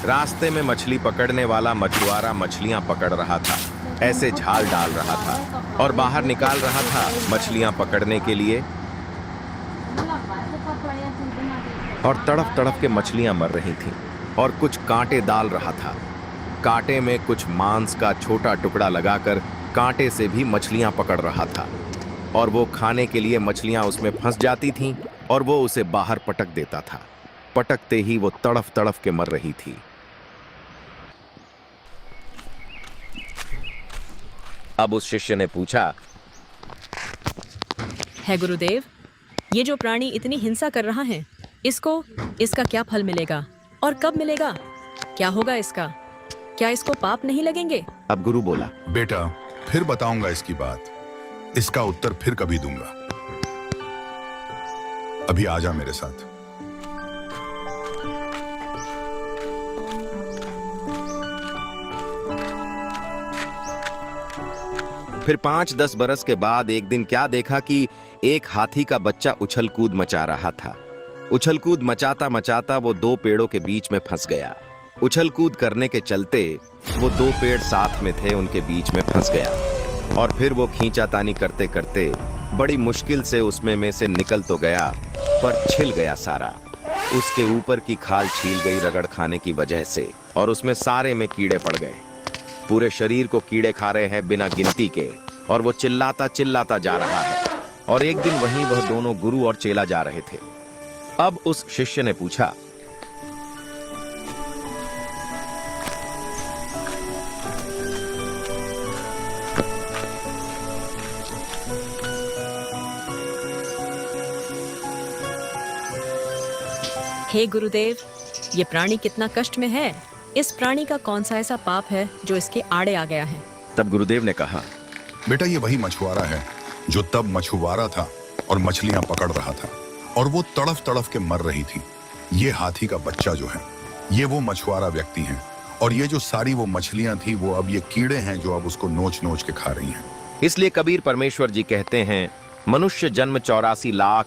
रास्ते में मछली पकड़ने वाला मछुआरा मछलियां पकड़ रहा था, ऐसे झाल डाल रहा था और बाहर निकाल रहा था मछलियां पकड़ने के लिए, और तड़फ तड़फ के मछलियां मर रही थीं और कुछ कांटे डाल रहा था। कांटे में कुछ मांस का छोटा टुकड़ा लगाकर कांटे से भी मछलियां पकड़ रहा था और वो खाने के लिए मछलियां उसमें फंस जाती थीं और वो उसे बाहर पटक देता था। पटकते ही वो तड़फ तड़फ के मर रही थी। अब उस शिष्य ने पूछा, है गुरुदेव, ये जो प्राणी इतनी हिंसा कर रहा है, इसका क्या फल मिलेगा और कब मिलेगा? क्या होगा इसका? क्या इसको पाप नहीं लगेंगे? अब गुरु बोला, बेटा, फिर बताऊंगा इसकी बात। इसका उत्तर फिर कभी दूंगा। अभी आजा मेरे साथ। फिर 5-10 बरस के बाद एक दिन क्या देखा कि एक हाथी का बच्चा उछल कूद मचा रहा था। उछल कूद मचाता मचाता वो 2 पेड़ों के बीच में फंस गया। उछल कूद करने के चलते वो 2 पेड़ साथ में थे, उनके बीच में फंस गया और फिर वो खींचातानी करते करते बड़ी मुश्किल से उसमें से निकल तो गया, पर छिल गया सारा। उसके ऊपर की खाल छील गई रगड़ खाने की वजह से और उसमें सारे में कीड़े पड़ गए। पूरे शरीर को कीड़े खा रहे हैं बिना गिनती के, और वो चिल्लाता चिल्लाता जा रहा है। और एक दिन वहीं वह दोनों गुरु और चेला जा रहे थे। अब उस शिष्य ने पूछा, हे गुरुदेव, ये प्राणी कितना कष्ट में है। इस प्राणी का कौन सा ऐसा पाप है जो इसके आड़े आ गया है? तब गुरुदेव ने कहा, बेटा, ये वही मछुआरा है जो तब मछुआरा था और मछलियां पकड़ रहा था और वो तड़फ तड़फ के मर रही थी। ये हाथी का बच्चा जो है, ये वो मछुआरा व्यक्ति है, और ये जो सारी वो मछलियां थी, वो अब ये कीड़े हैं जो अब उसको नोच नोच के खा रही हैं। इसलिए कबीर परमेश्वर जी कहते हैं, मनुष्य जन्म 84 लाख